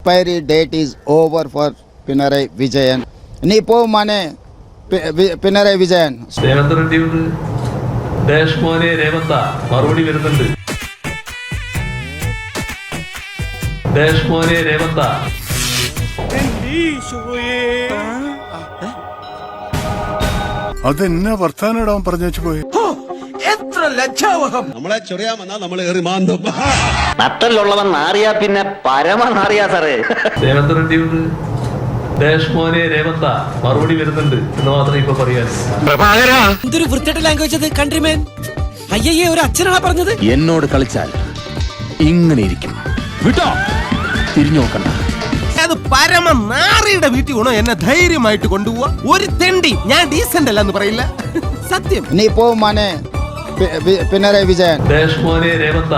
expiry date is over for Pinarayi Vijayan. നീ പോവും മോനെ പിണറായി വിജയൻ. രേവന്ത് റെഡ്ഡിയോട് ഡാഷ് മോനെ രേവന്ത മറുപടി വരുന്നുണ്ട്. ഡാഷ് മോനെ രേവന്ത അതെന്നാ വർത്താനം പറഞ്ഞു പോയി. എത്ര ലജ്ജാവഹം. നമ്മളെ ചൊറിയാമെന്നാ നമ്മൾ എറിമാന്തം. നട്ടലുള്ളവൻ നാറിയാ പിന്നെ പരമ നാറിയാ സാറേ. രേവന്ത് റെഡ്ഡിയോട് ഡാഷ് മോനെ രേവന്ത മറുപടി വരുന്നുണ്ട് എന്ന് മാത്രമേ ഇപ്പൊ പറയാൻ. എന്തൊരു വൃത്തിയുടെ ലാംഗ്വേജ് അത് കൺട്രിമേൻ. അയ്യേ, ഒരു അച്ഛനാണ് പറഞ്ഞത്. എന്നോട് കളിച്ചാൽ ഇങ്ങനെ ഇരിക്കും. വിട്ടോ, തിരിഞ്ഞു നോക്കണ്ട. അത് പരമ നാറിയുടെ വീട്ടിൽ കൊണ്ടോ എന്നെ ധൈര്യമായിട്ട് കൊണ്ടുപോവാ. ഒരു തെണ്ടി ഞാൻ ഡീസന്റ് അല്ല എന്ന് പറയില്ല. സത്യം. നീ പോവും മോനെ പിണറായി വിജയൻ. ഡാഷ് മോനെ രേവന്ത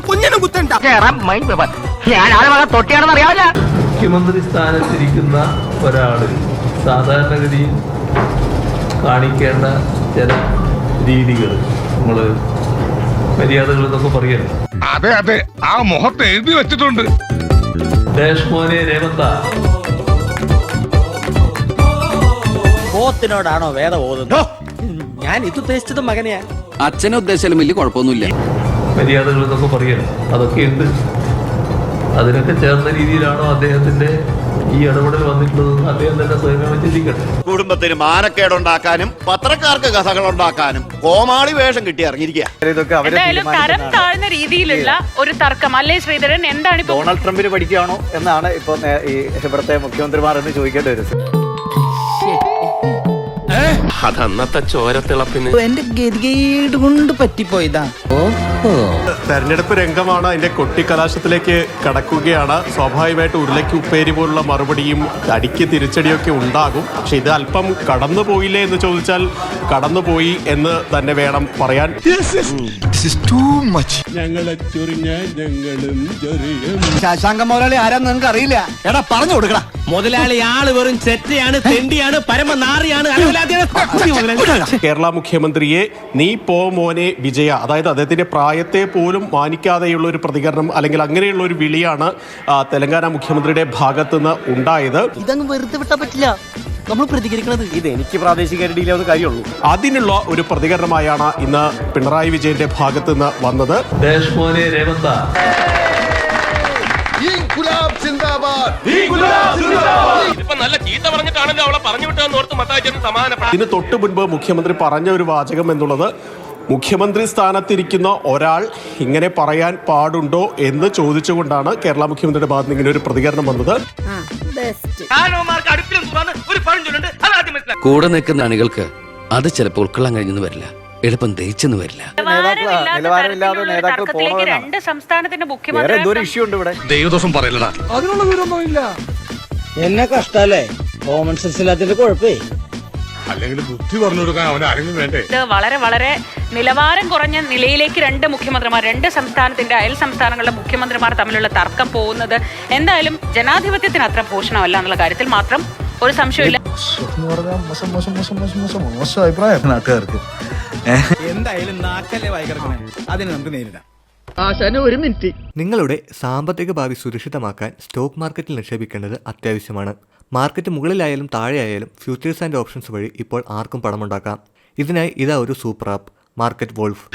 കുഞ്ഞിനെ കുത്തണ്ട. മുഖ്യമന്ത്രി സ്ഥാനത്തിരിക്കുന്ന ഒരാള് സാധാരണഗതിയിൽ കാണിക്കേണ്ട ചില രീതികൾ, നമ്മള് മര്യാദകൾ എന്നൊക്കെ പറയല്ലോ. അതെ അതെ, ആ മുഖത്ത് എഴുതി വെച്ചിട്ടുണ്ട്. ഡാഷ് മോനെ രേവന്ത പോത്തിനോടാണോ വേദം ഓതുന്നത്? ഞാൻ ഇത് ഉദ്ദേശിച്ചത് മകനെയാ. അച്ഛനെ ഉദ്ദേശിച്ചാലും വലിയ കുഴപ്പമൊന്നുമില്ല. മര്യാദകൾ എന്നൊക്കെ പറയല്ലോ, അതൊക്കെ ഉണ്ട്. അതിനൊക്കെ ചേർന്ന രീതിയിലാണോ അദ്ദേഹത്തിന്റെ ഈ ഇടപെടൽ വന്നിട്ടുള്ളതെന്ന് അദ്ദേഹം തന്നെ സ്വയമേ ചിന്തിക്കട്ടെ. കുടുംബത്തിന് മാനക്കേടുണ്ടാക്കാനും പത്രക്കാർക്ക് കഥകൾ ഉണ്ടാക്കാനും കോമാളി വേഷം കിട്ടി ഇറങ്ങിയിരിക്കുക. എന്തായാലും തരം താഴ്ന്ന രീതിയിലുള്ള ഒരു തർക്കം അല്ലേ ശ്രീധരൻ? എന്താണ് ഡൊണാൾഡ് ട്രംപിന് പഠിക്കുകയാണോ എന്നാണ് ഇപ്പൊ ഈ ഇവിടുത്തെ മുഖ്യമന്ത്രിമാർ എന്ന് ചോദിക്കേണ്ടി വരും. അതന്നത്തെ ചോരത്തിളപ്പിന് എന്റെ ഗതികേട് കൊണ്ട് പറ്റിപ്പോയതാ. തെരഞ്ഞെടുപ്പ് രംഗമാണ് അതിന്റെ കൊട്ടിക്കലാശത്തിലേക്ക് കടക്കുകയാണ്. സ്വാഭാവികമായിട്ട് ഉരുളയ്ക്ക് ഉപ്പേരി പോലുള്ള മറുപടിയും അടിക്ക് തിരിച്ചടിയൊക്കെ ഉണ്ടാകും. പക്ഷെ ഇത് അല്പം കടന്നുപോയില്ലേ എന്ന് ചോദിച്ചാൽ കടന്നുപോയി എന്ന് തന്നെ വേണം പറയാൻ. ഞങ്ങളെ ചൊറിഞ്ഞ ഞങ്ങളും ശാശാങ്ക മുതലാളി ആരാന്ന് നിങ്ങൾക്ക് അറിയില്ല. എടാ പറഞ്ഞു കൊടുക്കടാ. മുതലാളി ആള് വെറും ചെറ്റയാണ്, തെണ്ടിയാണ്, പരമ നാറിയാണ്. കേരള മുഖ്യമന്ത്രിയെ നീ പോ മോനെ വിജയ, അതായത് അദ്ദേഹത്തിന്റെ പ്രായത്തെ പോലും മാനിക്കാതെയുള്ള ഒരു പ്രതികരണം അല്ലെങ്കിൽ അങ്ങനെയുള്ള ഒരു വിളിയാണ് തെലങ്കാന മുഖ്യമന്ത്രിയുടെ ഭാഗത്തുനിന്ന് ഉണ്ടായത്. ഇതങ്ങ് വെറുതെ വിട്ടാ പറ്റില്ല, നമ്മൾ പ്രതികരിക്കണത്. ഇത് എനിക്ക് പ്രാദേശിക ഐഡിയിലേ കാര്യമുള്ളൂ. അതിനുള്ള ഒരു പ്രതികരണമായാണ് ഇന്ന് പിണറായി വിജയന്റെ ഭാഗത്തുനിന്ന് വന്നത്. ഡാഷ് മോനെ രേവന്ത ഇതിന് തൊട്ടു മുൻപ് മുഖ്യമന്ത്രി പറഞ്ഞ ഒരു വാചകം എന്നുള്ളത്, മുഖ്യമന്ത്രി സ്ഥാനത്തിരിക്കുന്ന ഒരാൾ ഇങ്ങനെ പറയാൻ പാടുണ്ടോ എന്ന് ചോദിച്ചുകൊണ്ടാണ് കേരള മുഖ്യമന്ത്രിയുടെ ഭാഗത്ത് ഇങ്ങനെ ഒരു പ്രതികരണം വന്നത്. കൂടെ നിൽക്കുന്ന അണികൾക്ക് അത് ചിലപ്പോൾ ഉൾക്കൊള്ളാൻ കഴിഞ്ഞെന്ന് വരില്ല, എളുപ്പം ദഹിച്ചെന്ന് വരില്ല. നിലവാരമില്ലാതെ നേതാക്കൾ രണ്ട് സംസ്ഥാനത്തിന്റെ വേറെ മുഖ്യമന്ത്രി എന്തോ ഒരു ഇഷ്യൂ ഉണ്ട് ഇവിടെ. ദൈവദോഷം പറയലടാ. അതിനുള്ള വിവരമൊന്നും ഇല്ല. എന്നെ കഷ്ടല്ലേ, കോമൺ സെൻസ് ഇല്ലാത്തതിന്റെ കുഴപ്പേ. അല്ലെങ്കിൽ ബുദ്ധി പറഞ്ഞു കൊടുക്കാൻ അവൻ ആരെങ്കിലും വേണ്ടേ? ഇത് വളരെ വളരെ നിലവാരം കുറഞ്ഞ നിലയിലേക്ക് രണ്ട് മുഖ്യമന്ത്രിമാർ, രണ്ട് സംസ്ഥാനത്തിന്റെ അയൽ സംസ്ഥാനങ്ങളുടെ മുഖ്യമന്ത്രിമാർ തമ്മിലുള്ള തർക്കം പോകുന്നത് എന്തായാലും ജനാധിപത്യത്തിന് അത്ര ഭൂഷണമല്ല എന്നുള്ള കാര്യത്തിൽ മാത്രം ഒരു സംശയമില്ല. മോശം അഭിപ്രായം നാട്ടുകാർക്ക്. എന്തായാലും നാക്കല്ലേ വായിക്കിറക്കണേ, അതിന് നമുക്ക് നേരിടാം. ഒരു മിനിറ്റ്. നിങ്ങളുടെ സാമ്പത്തിക ഭാവി സുരക്ഷിതമാക്കാൻ സ്റ്റോക്ക് മാർക്കറ്റിൽ നിക്ഷേപിക്കേണ്ടത് അത്യാവശ്യമാണ്. മാർക്കറ്റ് മുകളിലായാലും താഴെയായാലും ഫ്യൂച്ചേഴ്സ് ആൻഡ് ഓപ്ഷൻസ് വഴി ഇപ്പോൾ ആർക്കും പണമുണ്ടാക്കാം. ഇതിനായി ഇതാ ഒരു സൂപ്പർ ആപ്പ്, മാർക്കറ്റ് വോൾഫ്.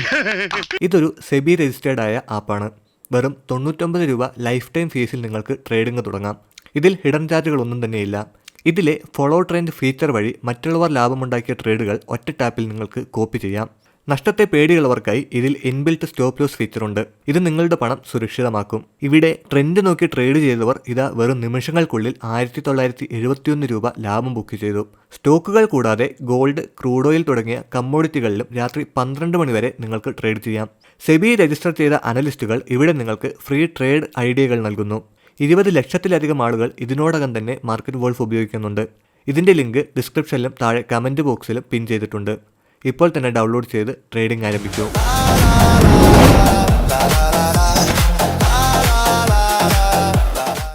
ഇതൊരു സെബി രജിസ്റ്റേർഡ് ആയ ആപ്പാണ്. വെറും 99 രൂപ ലൈഫ് ടൈം ഫീസിൽ നിങ്ങൾക്ക് ട്രേഡിംഗ് തുടങ്ങാം. ഇതിൽ ഹിഡൻ ചാർജുകളൊന്നും തന്നെയില്ല. ഇതിലെ ഫോളോ ട്രെൻഡ് ഫീച്ചർ വഴി മറ്റുള്ളവർ ലാഭമുണ്ടാക്കിയ ട്രേഡുകൾ ഒറ്റ ടാപ്പിൽ നിങ്ങൾക്ക് കോപ്പി ചെയ്യാം. നഷ്ടത്തെ പേടിയുള്ളവർക്കായി ഇതിൽ ഇൻബിൽറ്റ് സ്റ്റോപ്പ് ലോസ് ഫീച്ചറുണ്ട്. ഇത് നിങ്ങളുടെ പണം സുരക്ഷിതമാക്കും. ഇവിടെ ട്രെൻഡ് നോക്കി ട്രേഡ് ചെയ്തവർ ഇതാ വെറും നിമിഷങ്ങൾക്കുള്ളിൽ 1971 രൂപ ലാഭം ബുക്ക് ചെയ്തു. സ്റ്റോക്കുകൾ കൂടാതെ ഗോൾഡ്, ക്രൂഡ് ഓയിൽ തുടങ്ങിയ കമ്മോഡിറ്റികളിലും രാത്രി 12 മണി വരെ നിങ്ങൾക്ക് ട്രേഡ് ചെയ്യാം. സെബി രജിസ്റ്റർ ചെയ്ത അനലിസ്റ്റുകൾ ഇവിടെ നിങ്ങൾക്ക് ഫ്രീ ട്രേഡ് ഐഡിയകൾ നൽകുന്നു. 20 ലക്ഷത്തിലധികം ആളുകൾ ഇതിനോടകം തന്നെ മാർക്കറ്റ് വോൾഫ് ഉപയോഗിക്കുന്നുണ്ട്. ഇതിൻ്റെ ലിങ്ക് ഡിസ്ക്രിപ്ഷനിലും താഴെ കമൻറ്റ് ബോക്സിലും പിൻ ചെയ്തിട്ടുണ്ട്. ഇപ്പോൾ തന്നെ ഡൗൺലോഡ് ചെയ്ത് ട്രേഡിംഗ് ആരംഭിക്കൂ.